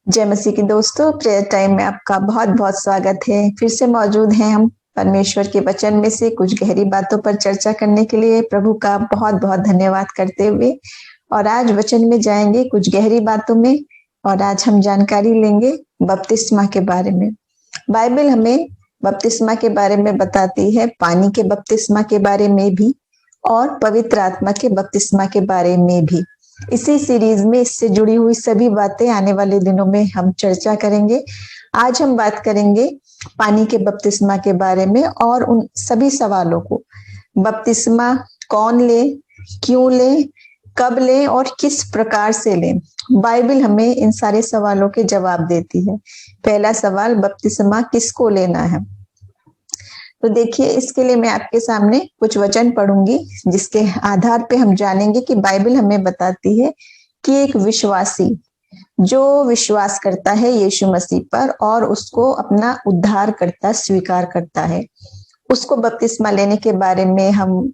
जय मसीह की दोस्तों, प्रेयर टाइम में आपका बहुत बहुत स्वागत है। फिर से मौजूद हैं हम परमेश्वर के वचन में से कुछ गहरी बातों पर चर्चा करने के लिए प्रभु का बहुत बहुत धन्यवाद करते हुए, और आज वचन में जाएंगे कुछ गहरी बातों में। और आज हम जानकारी लेंगे बपतिस्मा के बारे में। बाइबल हमें बपतिस्मा के बारे में बताती है, पानी के बपतिस्मा के बारे में भी और पवित्र आत्मा के बपतिस्मा के बारे में भी। इसी सीरीज में इससे जुड़ी हुई सभी बातें आने वाले दिनों में हम चर्चा करेंगे। आज हम बात करेंगे पानी के बपतिस्मा के बारे में और उन सभी सवालों को, बपतिस्मा कौन ले, क्यों ले, कब ले और किस प्रकार से ले। बाइबल हमें इन सारे सवालों के जवाब देती है। पहला सवाल, बपतिस्मा किसको लेना है? तो देखिए, इसके लिए मैं आपके सामने कुछ वचन पढ़ूंगी जिसके आधार पे हम जानेंगे कि बाइबल हमें बताती है कि एक विश्वासी जो विश्वास करता है यीशु मसीह पर और उसको अपना उद्धार करता स्वीकार करता है, उसको बपतिस्मा लेने के बारे में हम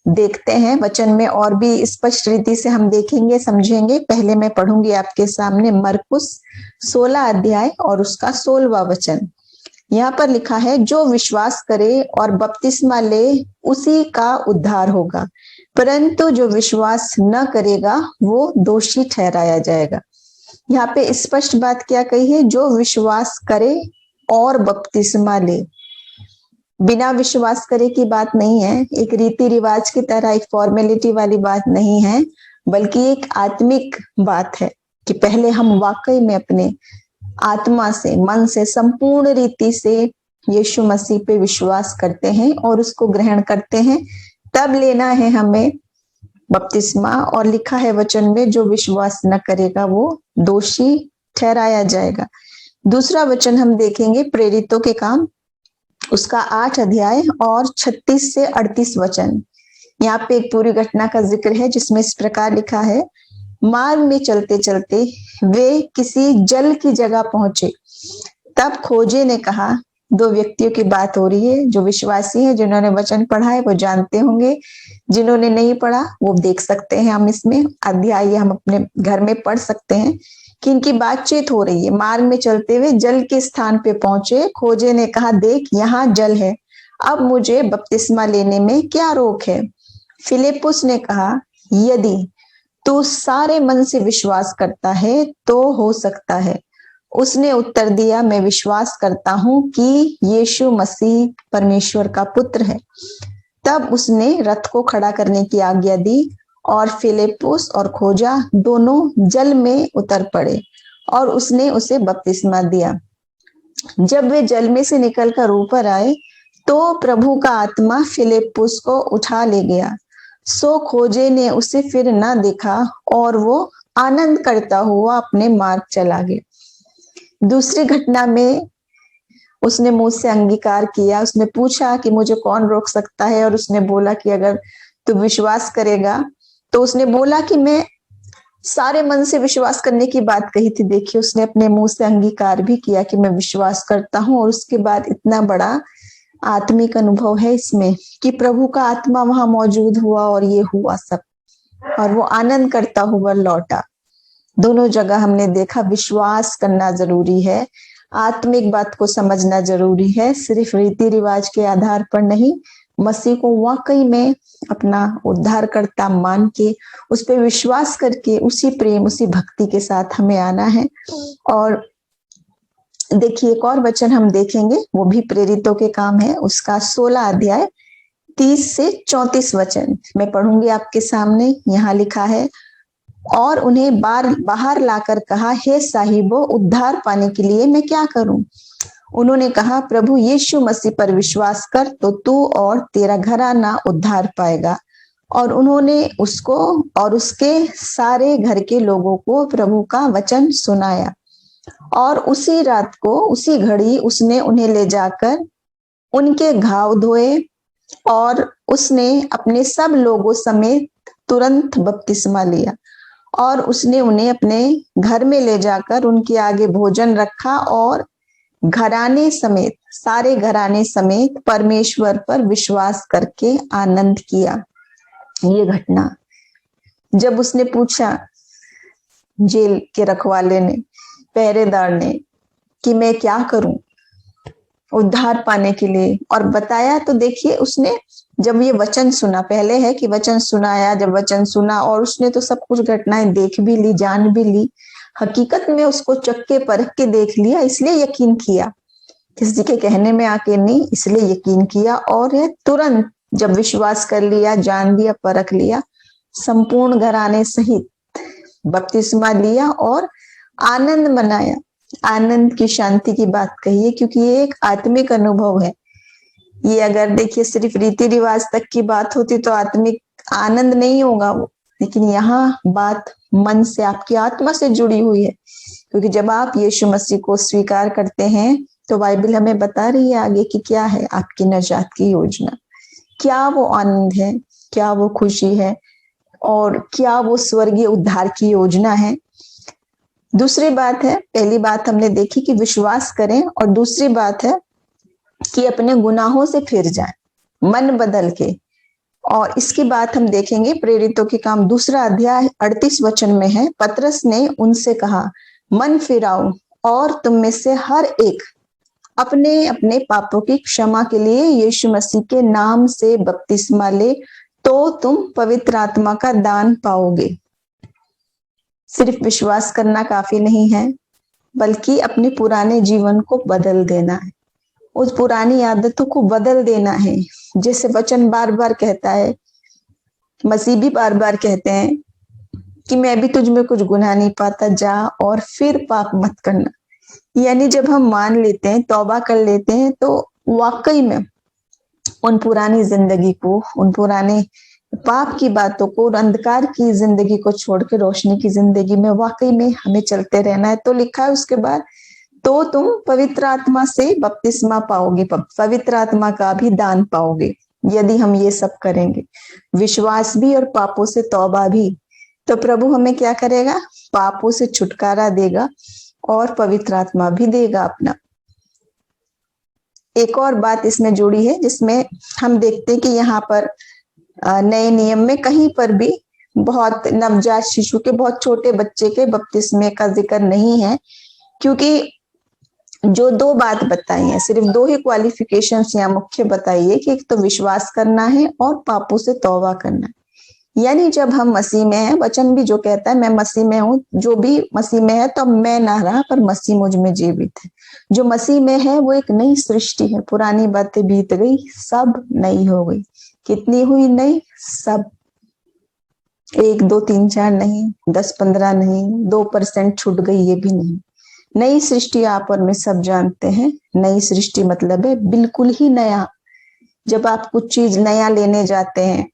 देखते हैं वचन में, और भी स्पष्ट रीति से हम देखेंगे, समझेंगे। पहले मैं पढ़ूंगी आपके सामने मरकुस 16 अध्याय और उसका 16वां वचन। यहाँ पर लिखा है, जो विश्वास करे और बपतिस्मा ले उसी का उद्धार होगा, परंतु जो विश्वास न करेगा वो दोषी ठहराया जाएगा। यहाँ पे स्पष्ट बात क्या कही है? जो विश्वास करे और बपतिस्मा ले। बिना विश्वास करे की बात नहीं है, एक रीति रिवाज की तरह, एक फॉर्मेलिटी वाली बात नहीं है, बल्कि एक आत्मिक बात है कि पहले हम वाकई में अपने आत्मा से, मन से, संपूर्ण रीति से यीशु मसीह पे विश्वास करते हैं और उसको ग्रहण करते हैं, तब लेना है हमें बपतिस्मा। और लिखा है वचन में, जो विश्वास न करेगा वो दोषी ठहराया जाएगा। दूसरा वचन हम देखेंगे प्रेरितों के काम, उसका 8 अध्याय और 36 से 38 वचन। यहाँ पे एक पूरी घटना का जिक्र है जिसमें इस प्रकार लिखा है, मार्ग में चलते चलते वे किसी जल की जगह पहुंचे। तब खोजे ने कहा, दो व्यक्तियों की बात हो रही है जो विश्वासी हैं, जिन्होंने वचन पढ़ा है वो जानते होंगे, जिन्होंने नहीं पढ़ा वो देख सकते हैं। हम इसमें अध्याय हम अपने घर में पढ़ सकते हैं कि इनकी बातचीत हो रही है। मार्ग में चलते हुए जल के स्थान पे पहुंचे। खोजे ने कहा, देख यहाँ जल है, अब मुझे बपतिस्मा लेने में क्या रोक है? फिलिप्पुस ने कहा, यदि तू सारे मन से विश्वास करता है तो हो सकता है। उसने उत्तर दिया, मैं विश्वास करता हूं कि यीशु मसीह परमेश्वर का पुत्र है। तब उसने रथ को खड़ा करने की आज्ञा दी और फिलिप्पुस और खोजा दोनों जल में उतर पड़े और उसने उसे बपतिस्मा दिया। जब वे जल में से निकलकर ऊपर आए तो प्रभु का आत्मा फिलिप्पुस को उठा ले गया। सो खोजे ने उसे फिर न देखा और वो आनंद करता हुआ अपने मार्ग चला गया। दूसरी घटना में उसने मुझ से अंगीकार किया। उसने पूछा कि मुझे कौन रोक सकता है, और उसने बोला कि अगर तू विश्वास करेगा। तो उसने बोला कि मैं सारे मन से विश्वास करने की बात कही थी। देखिए, उसने अपने मुंह से अंगीकार भी किया कि मैं विश्वास करता हूं, और उसके बाद इतना बड़ा आत्मिक अनुभव है इसमें कि प्रभु का आत्मा वहां मौजूद हुआ और ये हुआ सब, और वो आनंद करता हुआ लौटा। दोनों जगह हमने देखा विश्वास करना जरूरी है, आत्मिक बात को समझना जरूरी है, सिर्फ रीति रिवाज के आधार पर नहीं। मसीह को वाकई में अपना उद्धारकर्ता मान के उस पर विश्वास करके उसी प्रेम, उसी भक्ति के साथ हमें आना है। और देखिए, एक और वचन हम देखेंगे, वो भी प्रेरितों के काम है, उसका 16 अध्याय 30 से 34 वचन मैं पढ़ूंगी आपके सामने। यहाँ लिखा है, और उन्हें बाहर लाकर कहा, हे साहिबो, उद्धार पाने के लिए मैं क्या करूं? उन्होंने कहा, प्रभु यीशु मसीह पर विश्वास कर तो तू और तेरा घराना उद्धार पाएगा। और उन्होंने उसको और उसके सारे घर के लोगों को प्रभु का वचन सुनाया। और उसी रात को, उसी घड़ी उसने उन्हें ले जाकर उनके घाव धोए, और उसने अपने सब लोगों समेत तुरंत बपतिस्मा लिया। और उसने उन्हें अपने घर में ले जाकर उनके आगे भोजन रखा और घराने समेत, सारे घराने समेत परमेश्वर पर विश्वास करके आनंद किया। ये घटना जब उसने पूछा जेल के रखवाले ने पहरेदार ने कि मैं क्या करूं उद्धार पाने के लिए, और बताया। तो देखिए उसने जब ये वचन सुना, पहले है कि वचन सुनाया, जब वचन सुना और उसने तो सब कुछ घटनाएं देख भी ली, जान भी ली, हकीकत में उसको चक्के परख के देख लिया, इसलिए यकीन किया, किसी के कहने में आके नहीं, इसलिए यकीन किया। और है तुरंत जब विश्वास कर लिया, जान लिया, परख लिया, संपूर्ण घराने सहित बपतिस्मा लिया और आनंद मनाया। आनंद की, शांति की बात कही है, क्योंकि ये एक आत्मिक अनुभव है। ये अगर देखिए सिर्फ रीति रिवाज तक की बात होती तो आत्मिक आनंद नहीं होगा वो, लेकिन यहाँ बात मन से, आपकी आत्मा से जुड़ी हुई है। क्योंकि जब आप यीशु मसीह को स्वीकार करते हैं तो बाइबल हमें बता रही है आगे कि क्या है आपकी नजात की योजना, क्या वो आनंद है, क्या वो खुशी है, और क्या वो स्वर्गीय उद्धार की योजना है। दूसरी बात है, पहली बात हमने देखी कि विश्वास करें, और दूसरी बात है कि अपने गुनाहों से फिर जाएं, मन बदल के। और इसकी बात हम देखेंगे प्रेरितों के काम 2 अध्याय 38 वचन में है। पतरस ने उनसे कहा, मन फिराओ और तुम में से हर एक अपने अपने पापों की क्षमा के लिए यीशु मसीह के नाम से बपतिस्मा ले, तो तुम पवित्र आत्मा का दान पाओगे। सिर्फ विश्वास करना काफी नहीं है, बल्कि अपने पुराने जीवन को बदल देना है, उस पुरानी आदतों को बदल देना है। जैसे वचन बार बार कहता है, मसीह भी बार बार कहते हैं कि मैं भी तुझ में कुछ गुनाह नहीं पाता, जा और फिर पाप मत करना। यानी जब हम मान लेते हैं, तौबा कर लेते हैं, तो वाकई में उन पुरानी जिंदगी को, उन पुराने पाप की बातों को, अंधकार की जिंदगी को छोड़ के रोशनी की जिंदगी में वाकई में हमें चलते रहना है। तो लिखा है उसके बाद, तो तुम पवित्र आत्मा से बपतिस्मा पाओगे, पवित्र आत्मा का भी दान पाओगे यदि हम ये सब करेंगे, विश्वास भी और पापों से तौबा भी। तो प्रभु हमें क्या करेगा, पापों से छुटकारा देगा और पवित्र आत्मा भी देगा अपना। एक और बात इसमें जुड़ी है जिसमें हम देखते हैं कि यहाँ पर नए नियम में कहीं पर भी बहुत नवजात शिशु के, बहुत छोटे बच्चे के बपतिस्मे का जिक्र नहीं है, क्योंकि जो 2 बात बताई है, सिर्फ 2 ही क्वालिफिकेशंस यहाँ मुख्य बताई है कि एक तो विश्वास करना है और पापों से तौबा करना है। यानी जब हम मसीह में हैं, वचन भी जो कहता है मैं मसीह में हूँ, जो भी मसीह में है तो मैं ना रहा पर मसीह मुझ में जीवित है। जो मसीह में है वो एक नई सृष्टि है, पुरानी बातें बीत गई, सब नई हो गई। कितनी हुई नई, सब, 1 2 3 4 नहीं, 10 15 नहीं, 2% छूट गई ये भी नहीं। नई सृष्टि आप और मैं सब जानते हैं। नई सृष्टि मतलब है बिल्कुल ही नया। जब आप कुछ चीज नया लेने जाते हैं,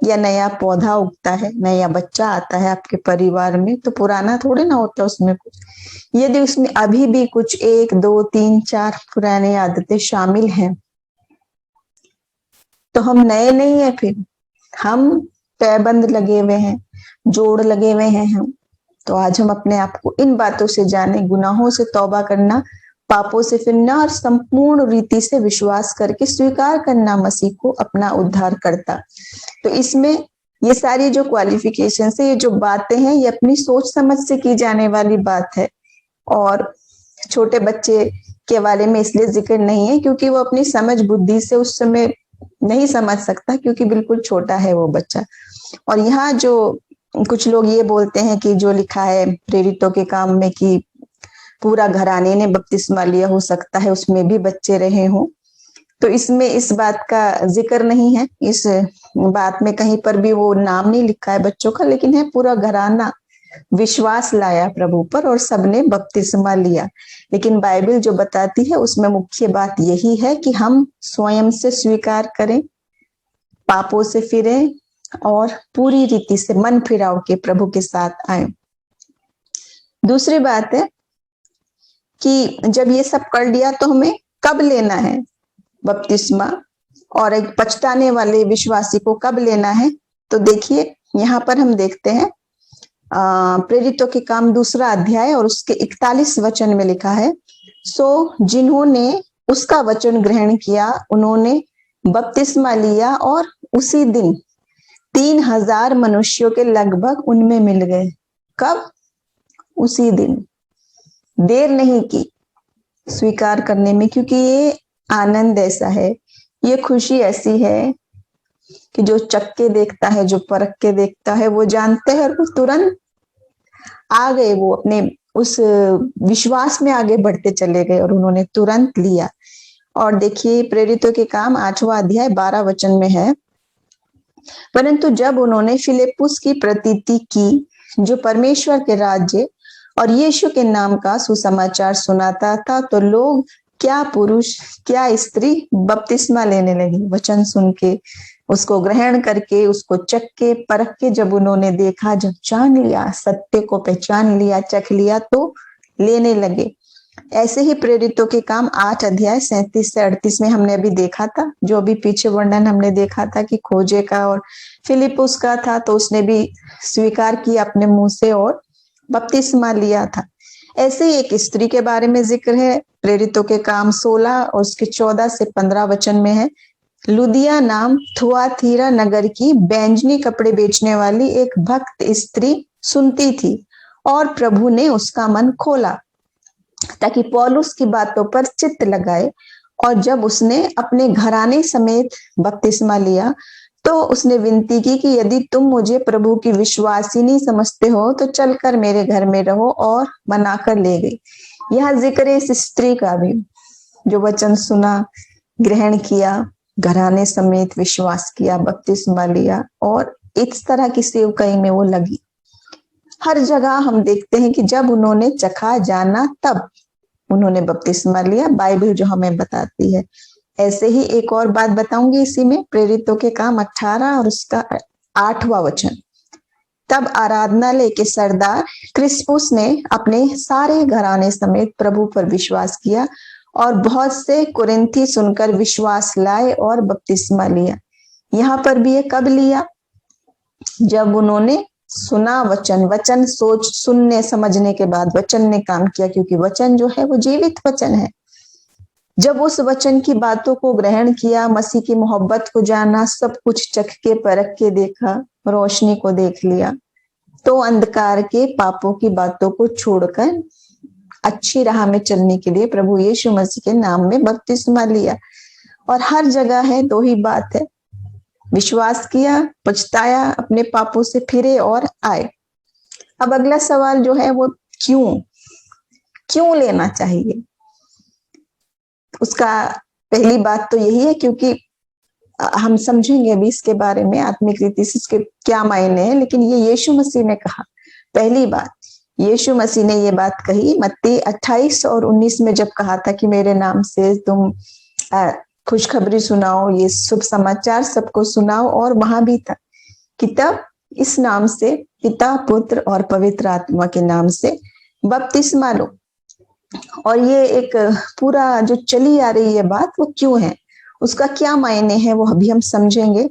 या नया पौधा उगता है, नया बच्चा आता है आपके परिवार में, तो पुराना थोड़े ना होता उसमें कुछ। यदि उसमें अभी भी कुछ 1 2 3 4 पुरानी आदतें शामिल हैं, तो हम नए नहीं है, फिर हम पैबंद लगे हुए हैं, जोड़ लगे हुए हैं हम। तो आज हम अपने आप को इन बातों से जाने, गुनाहों से तौबा करना, पापों से फिरना और संपूर्ण रीति से विश्वास करके स्वीकार करना मसीह को अपना उद्धार करता। तो इसमें ये सारी जो क्वालिफिकेशन है, ये जो बातें हैं, ये अपनी सोच समझ से की जाने वाली बात है। और छोटे बच्चे के बारे में इसलिए जिक्र नहीं है क्योंकि वो अपनी समझ बुद्धि से उस समय नहीं समझ सकता, क्योंकि बिल्कुल छोटा है वो बच्चा। और यहाँ जो कुछ लोग ये बोलते हैं कि जो लिखा है प्रेरितों के काम में कि पूरा घराने ने बपतिस्मा लिया, हो सकता है उसमें भी बच्चे रहे हों, तो इसमें इस बात का जिक्र नहीं है। इस बात में कहीं पर भी वो नाम नहीं लिखा है बच्चों का, लेकिन है पूरा घराना विश्वास लाया प्रभु पर और सबने बपतिस्मा लिया। लेकिन बाइबल जो बताती है उसमें मुख्य बात यही है कि हम स्वयं से स्वीकार करें, पापों से फिरें और पूरी रीति से मन फिराव के प्रभु के साथ आए। दूसरी बात है कि जब ये सब कर लिया तो हमें कब लेना है बपतिस्मा, और एक पछताने वाले विश्वासी को कब लेना है। तो देखिए यहाँ पर हम देखते हैं प्रेरितों के काम 2 अध्याय और उसके 41 वचन में लिखा है, सो जिन्होंने उसका वचन ग्रहण किया उन्होंने बपतिस्मा लिया और उसी दिन 3000 मनुष्यों के लगभग उनमें मिल गए। कब? उसी दिन। देर नहीं की स्वीकार करने में, क्योंकि ये आनंद ऐसा है, ये खुशी ऐसी है कि जो चख के देखता है, जो परख के देखता है, वो जानते हैं और वो तुरंत आ गए, वो अपने उस विश्वास में आगे बढ़ते चले गए और उन्होंने तुरंत लिया। और देखिए प्रेरितों के काम 8वां अध्याय 12 वचन में है, परंतु जब उन्होंने फिलिप्पुस की प्रतीति की, जो परमेश्वर के राज्य और यीशु के नाम का सुसमाचार सुनाता था, तो लोग क्या पुरुष क्या स्त्री बपतिस्मा लेने लगे। वचन सुन के, उसको ग्रहण करके, उसको चख के परख के जब उन्होंने देखा, जब जान लिया, सत्य को पहचान लिया, चख लिया, तो लेने लगे। ऐसे ही प्रेरितों के काम 8 अध्याय 37 से 38 में हमने अभी देखा था, जो अभी पीछे वर्णन हमने देखा था कि खोजे का और फिलिपुस का था, तो उसने भी स्वीकार किया अपने मुंह से और बपतिस्मा लिया था। ऐसे ही एक स्त्री के बारे में जिक्र है, प्रेरितों के काम 16 और उसके 14 से 15 वचन में है। लुदिया नाम थुआतीरा नगर की बैंजनी कपड़े बेचने वाली एक भक्त स्त्री सुनती थी और प्रभु ने उसका मन खोला ताकि पौलुस की बातों पर चित्त लगाए, और जब उसने अपने घराने समेत बपतिस्मा लिया तो उसने विनती की कि यदि तुम मुझे प्रभु की विश्वासिनी समझते हो तो चलकर मेरे घर में रहो, और मनाकर ले गई। यह जिक्र है इस स्त्री का भी, जो वचन सुना, ग्रहण किया, घराने समेत विश्वास किया, बपतिस्मा लिया और इस तरह की सेवकाई में वो लगी। हर जगह हम देखते हैं कि जब उन्होंने चखा, जाना, तब उन्होंने बपतिस्मा लिया, बाइबल जो हमें बताती है। ऐसे ही एक और बात बताऊंगी इसी में, प्रेरितों के काम 18 और उसका 8वां वचन। तब आराधनालय के सरदार क्रिस्पुस ने अपने सारे घराने समेत प्रभु पर विश्वास किया और बहुत से कुरिन्थी सुनकर विश्वास लाए और बपतिस्मा लिया। यहाँ पर भी ये कब लिया? जब उन्होंने सुना वचन, वचन सोच सुनने समझने के बाद वचन ने काम किया, क्योंकि वचन जो है वो जीवित वचन है। जब उस वचन की बातों को ग्रहण किया, मसीह की मोहब्बत को जाना, सब कुछ चख के परख के देखा, रोशनी को देख लिया, तो अंधकार के पापों की बातों को छोड़कर अच्छी राह में चलने के लिए प्रभु यीशु मसीह के नाम में बपतिस्मा लिया। और हर जगह है, दो ही बात है, विश्वास किया, पछताया, अपने पापों से फिरे और आए। अब अगला सवाल जो है वो क्यों लेना चाहिए? उसका पहली बात तो यही है, क्योंकि हम समझेंगे अभी इसके बारे में, आत्मिक रीति से इसके क्या मायने हैं, लेकिन ये यीशु मसीह ने कहा। पहली बात, यीशु मसीह ने ये बात कही मत्ती 28 और 19 में, जब कहा था कि मेरे नाम से तुम खुशखबरी सुनाओ, ये शुभ समाचार सबको सुनाओ, और वहां भी था कि तब इस नाम से पिता, पुत्र और पवित्र आत्मा के नाम से बपतिस्मा लो। और ये एक पूरा जो चली आ रही है बात, वो क्यों है, उसका क्या मायने है, वो अभी हम समझेंगे।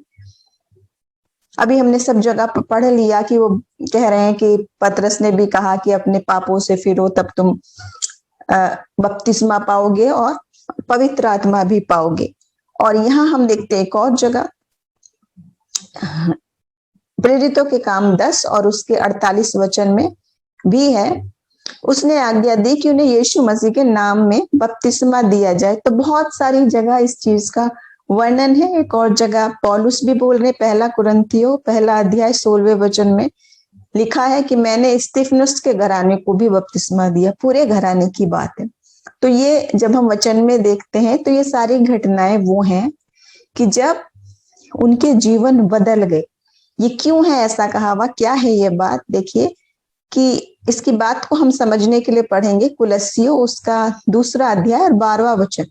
अभी हमने सब जगह पढ़ लिया कि वो कह रहे हैं कि पतरस ने भी कहा कि अपने पापों से फिरो, तब तुम बपतिस्मा पाओगे और पवित्र आत्मा भी पाओगे। और यहाँ हम देखते हैं एक और जगह, प्रेरितों के काम 10 और उसके 48 वचन में भी है, उसने आज्ञा दी कि उन्हें यीशु मसीह के नाम में बपतिस्मा दिया जाए। तो बहुत सारी जगह इस चीज का वर्णन है। एक और जगह पौलुस भी बोल रहे, 1 कुरिन्थियों 1 अध्याय 16वें वचन में लिखा है कि मैंने स्तिफनुस के घराने को भी बपतिस्मा दिया। पूरे घराने की बात है। तो ये जब हम वचन में देखते हैं तो ये सारी घटनाएं वो हैं कि जब उनके जीवन बदल गए। ये क्यों है ऐसा कहा हुआ, क्या है ये बात? देखिए कि इसकी बात को हम समझने के लिए पढ़ेंगे कुलस्सियों उसका 2 अध्याय और 12वां वचन।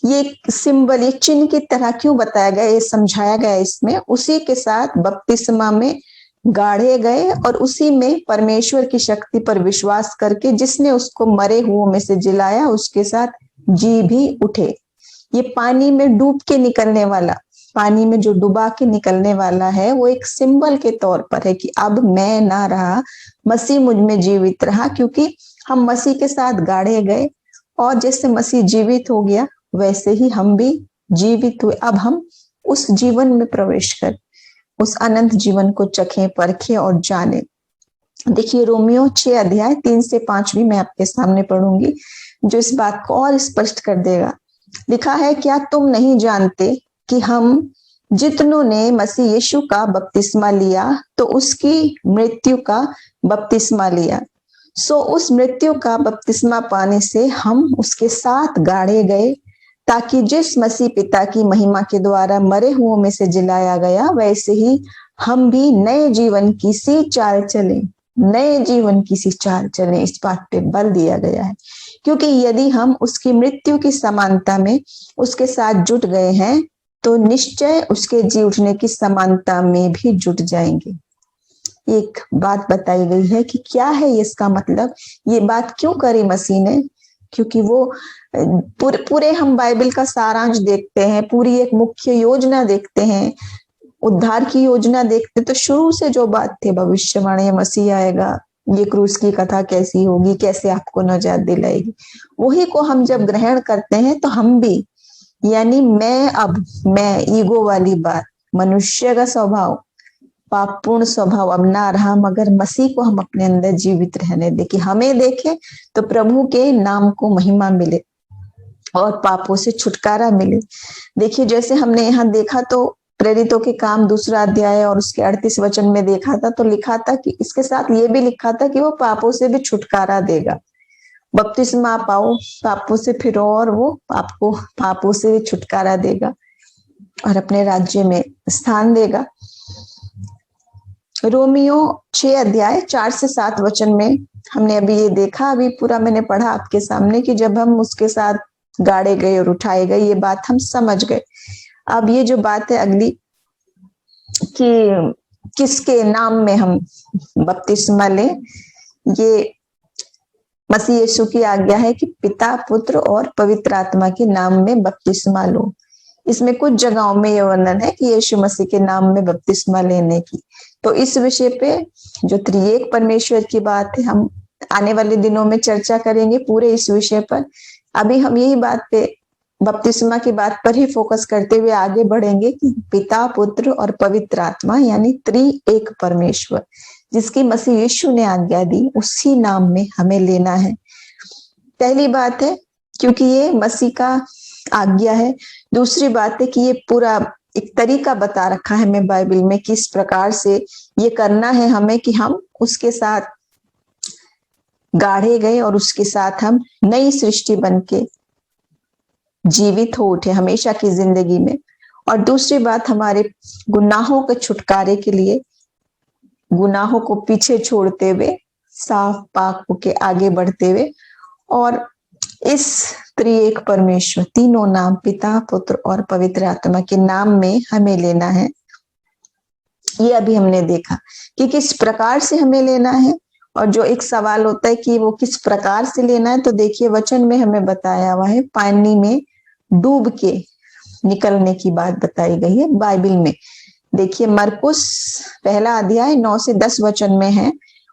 ये सिंबल, ये चिन्ह की तरह क्यों बताया गया, ये समझाया गया इसमें। उसी के साथ बपतिस्मा में गाढ़े गए और उसी में परमेश्वर की शक्ति पर विश्वास करके जिसने उसको मरे हुओं में से जिलाया, उसके साथ जी भी उठे। ये पानी में डूब के निकलने वाला, पानी में जो डुबा के निकलने वाला है, वो एक सिंबल के तौर पर है कि अब मैं ना रहा, मसीह मुझ में जीवित रहा, क्योंकि हम मसीह के साथ गाड़े गए और जैसे मसीह जीवित हो गया वैसे ही हम भी जीवित हुए। अब हम उस जीवन में प्रवेश कर उस अनंत जीवन को चखें, परखें और जाने। देखिए रोमियो 6 अध्याय 3 से 5 भी मैं आपके सामने पढ़ूंगी, जो इस बात को और स्पष्ट कर देगा। लिखा है, क्या तुम नहीं जानते कि हम जितनों ने मसीह यीशु का बपतिस्मा लिया तो उसकी मृत्यु का बपतिस्मा लिया, सो उस मृत्यु का बपतिस्मा पाने से हम उसके साथ गाड़े गए, ताकि जिस मसीह पिता की महिमा के द्वारा मरे हुओं में से जिलाया गया, वैसे ही हम भी नए जीवन की सी चाल चलें। नए जीवन की सी चाल चलें, इस बात पे बल दिया गया है, क्योंकि यदि हम उसकी मृत्यु की समानता में उसके साथ जुट गए हैं तो निश्चय उसके जी उठने की समानता में भी जुट जाएंगे। एक बात बताई गई है कि क्या है इसका मतलब, ये बात क्यों करी मसीह ने, क्योंकि वो पूरे हम बाइबल का सारांश देखते हैं, पूरी एक मुख्य योजना देखते हैं, उद्धार की योजना देखते, तो शुरू से जो बात थी भविष्यवाणी, मसीह आएगा, ये क्रूस की कथा कैसी होगी, कैसे आपको नजात दिलाएगी, वही को हम जब ग्रहण करते हैं तो हम भी, यानी मैं ईगो वाली बात, मनुष्य का स्वभाव, पापपूर्ण स्वभाव अब ना रहा, मगर मसीह को हम अपने अंदर जीवित रहने दे, कि हमें देखे तो प्रभु के नाम को महिमा मिले और पापों से छुटकारा मिले। देखिए जैसे हमने यहाँ देखा तो प्रेरितों के काम 2 अध्याय और उसके 38 वचन में देखा था, तो लिखा था कि इसके साथ ये भी लिखा था कि वो पापों से भी छुटकारा देगा। बपतिस्मा पाओ, पापों से फिरो, और वो आपको पापों से भी छुटकारा देगा और अपने राज्य में स्थान देगा। रोमियो 6 अध्याय 4 से 7 वचन में हमने अभी ये देखा, अभी पूरा मैंने पढ़ा आपके सामने, कि जब हम उसके साथ गाड़े गए और उठाए गए, ये बात हम समझ गए। अब ये जो बात है अगली, कि किसके नाम में हम बपतिस्मा लें, ये मसीह यीशु की आज्ञा है कि पिता, पुत्र और पवित्र आत्मा के नाम में बपतिस्मा लो। इसमें कुछ जगहों में यह वर्णन है कि यीशु मसीह के नाम में बपतिस्मा लेने की। तो इस विषय पे जो त्रिएक परमेश्वर की बात है, हम आने वाले दिनों में चर्चा करेंगे पूरे इस विषय पर। अभी हम यही बात पे, बपतिस्मा की बात पर ही फोकस करते हुए आगे बढ़ेंगे कि पिता, पुत्र और पवित्र आत्मा, यानी त्रिएक परमेश्वर, जिसकी मसीह यीशु ने आज्ञा दी, उसी नाम में हमें लेना है। पहली बात है क्योंकि ये मसीह का आज्ञा है। दूसरी बात है कि ये पूरा एक तरीका बता रखा है हमें बाइबल में, किस प्रकार से ये करना है हमें, कि हम उसके साथ गाढ़े गए और उसके साथ हम नई सृष्टि बन के जीवित हो उठे हमेशा की जिंदगी में। और दूसरी बात, हमारे गुनाहों के छुटकारे के लिए, गुनाहों को पीछे छोड़ते हुए साफ पाक होके आगे बढ़ते हुए, और इस त्रिएक परमेश्वर, तीनों नाम पिता, पुत्र और पवित्र आत्मा के नाम में हमें लेना है। ये अभी हमने देखा कि किस प्रकार से हमें लेना है। और जो एक सवाल होता है कि वो किस प्रकार से लेना है, तो देखिए वचन में हमें बताया हुआ है, पानी में डूब के निकलने की बात बताई गई है बाइबल में। देखिए मरकुस 1 अध्याय 9 से 10 वचन में है,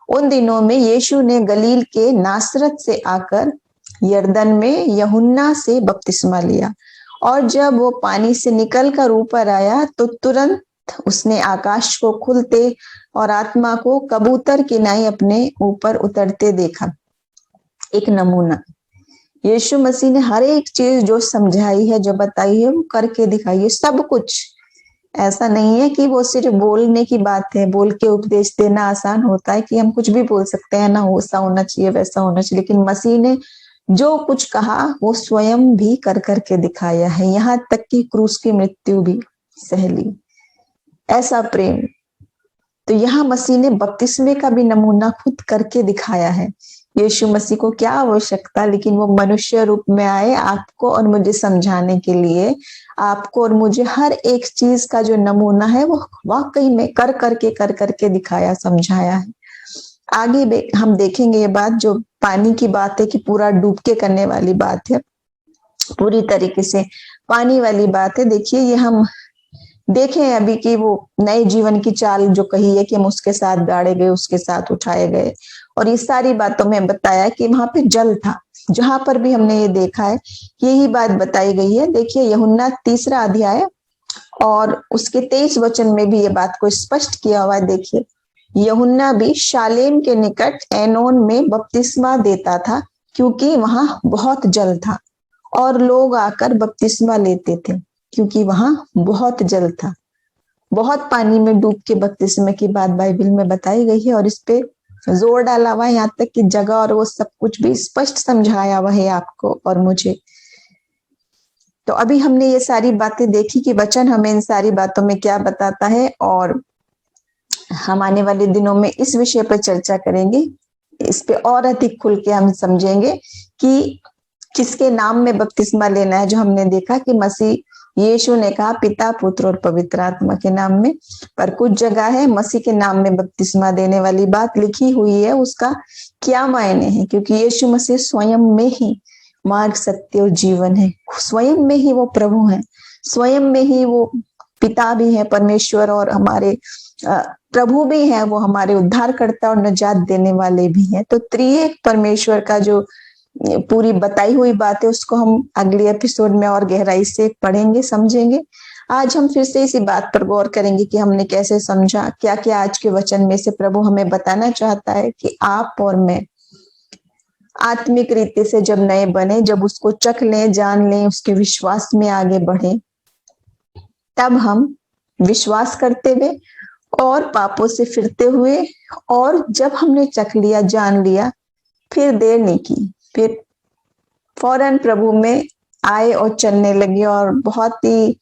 उन दिनों में यीशु ने गलील के नासरत से आकर यरदन में यूहन्ना से बपतिस्मा लिया, और जब वो पानी से निकलकर ऊपर आया तो तुरंत उसने आकाश को खुलते और आत्मा को कबूतर की नाई अपने ऊपर उतरते देखा। एक नमूना, यीशु मसीह ने हर एक चीज जो समझाई है, जो बताई है, वो करके दिखाई है, सब कुछ। ऐसा नहीं है कि वो सिर्फ बोलने की बात है, बोल के उपदेश देना आसान होता है कि हम कुछ भी बोल सकते हैं ना, वैसा होना चाहिए वैसा होना चाहिए, लेकिन मसीह ने जो कुछ कहा वो स्वयं भी कर करके दिखाया है, यहाँ तक कि क्रूस की मृत्यु भी सह ली। ऐसा प्रेम। तो यहाँ मसीह ने बपतिस्मे का भी नमूना खुद करके दिखाया है। यीशु मसीह को क्या आवश्यकता, लेकिन वो मनुष्य रूप में आए आपको और मुझे समझाने के लिए, आपको और मुझे हर एक चीज का जो नमूना है वो वाकई में कर करके दिखाया, समझाया है। आगे हम देखेंगे ये बात, जो पानी की बात है कि पूरा डूब के करने वाली बात है, पूरी तरीके से पानी वाली बात है। देखिए ये हम देखें अभी कि वो नए जीवन की चाल जो कही है कि हम उसके साथ गाड़े गए, उसके साथ उठाए गए, और ये सारी बातों में बताया कि वहां पे जल था। जहां पर भी हमने ये देखा है यही बात बताई गई है। देखिए यूहन्ना 3 अध्याय और उसके 23 वचन में भी ये बात को स्पष्ट किया हुआ है। देखिए यूहन्ना भी शालेम के निकट एनोन में बपतिस्मा देता था, क्योंकि वहां बहुत जल था और लोग आकर बपतिस्मा लेते थे, क्योंकि वहां बहुत जल था। बहुत पानी में डूब के बपतिस्मे की बात बाइबल में बताई गई है और इस पे जोर डाला हुआ है, यहाँ तक कि जगह और वो सब कुछ भी स्पष्ट समझाया हुआ है आपको और मुझे। तो अभी हमने ये सारी बातें देखी कि वचन हमें इन सारी बातों में क्या बताता है, और हम आने वाले दिनों में इस विषय पर चर्चा करेंगे। इस पे और अधिक खुल के हम समझेंगे कि किसके नाम में बपतिस्मा लेना है। जो हमने देखा कि मसीह यीशु ने कहा पिता, पुत्र और पवित्र आत्मा के नाम में, पर कुछ जगह है मसीह के नाम में बपतिस्मा देने वाली बात लिखी हुई है, उसका क्या मायने है, क्योंकि यीशु मसीह स्वयं में ही मार्ग, सत्य और जीवन है। स्वयं में ही वो प्रभु है, स्वयं में ही वो पिता भी है परमेश्वर, और हमारे प्रभु भी है, वो हमारे उद्धारकर्ता और निजात देने वाले भी हैं। तो त्रिएक परमेश्वर का जो पूरी बताई हुई बात है उसको हम अगले एपिसोड में और गहराई से पढ़ेंगे, समझेंगे। आज हम फिर से इसी बात पर गौर करेंगे कि हमने कैसे समझा, क्या क्या आज के वचन में से प्रभु हमें बताना चाहता है कि आप और मैं आत्मिक रीति से जब नए बने, जब उसको चख लें, जान लें, उसके विश्वास में आगे बढ़े, तब हम विश्वास करते हुए और पापों से फिरते हुए, और जब हमने चख लिया, जान लिया, फिर देर नहीं की, फिर फौरन प्रभु में आए और चलने लगे। और बहुत ही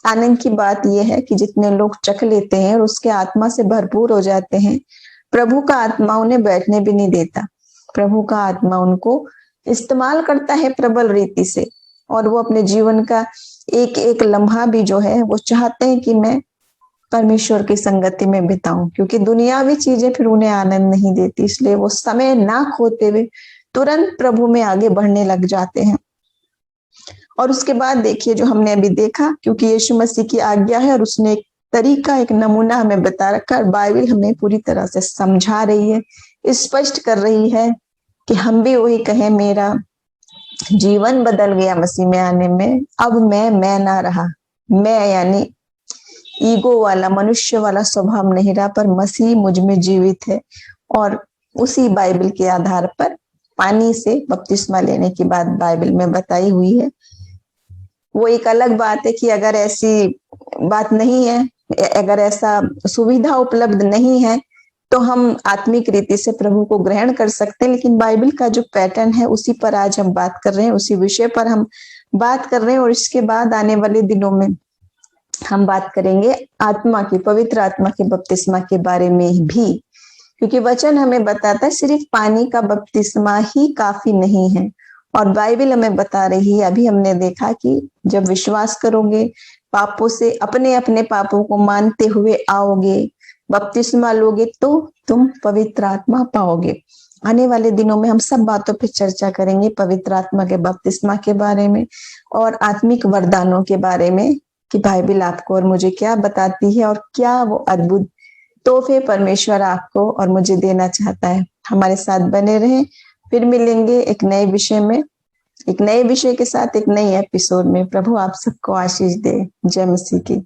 आनंद की बात यह है कि जितने लोग चख लेते हैं और उसके आत्मा से भरपूर हो जाते हैं, प्रभु का आत्मा उन्हें बैठने भी नहीं देता। प्रभु का आत्मा उनको इस्तेमाल करता है प्रबल रीति से, और वो अपने जीवन का एक एक लम्हा भी जो है वो चाहते हैं कि मैं परमेश्वर की संगति में बिताऊं, क्योंकि दुनियावी चीजें फिर उन्हें आनंद नहीं देती। इसलिए वो समय ना खोते हुए तुरंत प्रभु में आगे बढ़ने लग जाते हैं। और उसके बाद देखिए जो हमने अभी देखा, क्योंकि यीशु मसीह की आज्ञा है और उसने एक तरीका, एक नमूना हमें बता रखा, और बाइबल हमें पूरी तरह से समझा रही है, स्पष्ट कर रही है कि हम भी वही कहें, मेरा जीवन बदल गया मसीह में आने में। अब मैं ना रहा, मैं यानी ईगो वाला, मनुष्य वाला स्वभाव नहीं रहा, पर मसीह मुझ में जीवित है। और उसी बाइबल के आधार पर पानी से बपतिस्मा लेने की बात बाइबल में बताई हुई है। वो एक अलग बात है कि अगर ऐसी बात नहीं है, अगर ऐसा सुविधा उपलब्ध नहीं है, तो हम आत्मिक रीति से प्रभु को ग्रहण कर सकते हैं। लेकिन बाइबल का जो पैटर्न है उसी पर आज हम बात कर रहे हैं, उसी विषय पर हम बात कर रहे हैं। और इसके बाद आने वाले दिनों में हम बात करेंगे आत्मा की, पवित्र आत्मा के बपतिस्मा के बारे में भी, क्योंकि वचन हमें बताता है सिर्फ पानी का बपतिस्मा ही काफी नहीं है। और बाइबल हमें बता रही है, अभी हमने देखा कि जब विश्वास करोगे, पापों से अपने अपने पापों को मानते हुए आओगे, बपतिस्मा लोगे, तो तुम पवित्र आत्मा पाओगे। आने वाले दिनों में हम सब बातों पर चर्चा करेंगे, पवित्र आत्मा के बपतिस्मा के बारे में और आत्मिक वरदानों के बारे में, कि बाइबल आपको और मुझे क्या बताती है और क्या वो अद्भुत तोहफे परमेश्वर आपको और मुझे देना चाहता है। हमारे साथ बने रहें, फिर मिलेंगे एक नए विषय में, एक नए विषय के साथ, एक नई एपिसोड में। प्रभु आप सबको आशीष दे। जय मसीह की।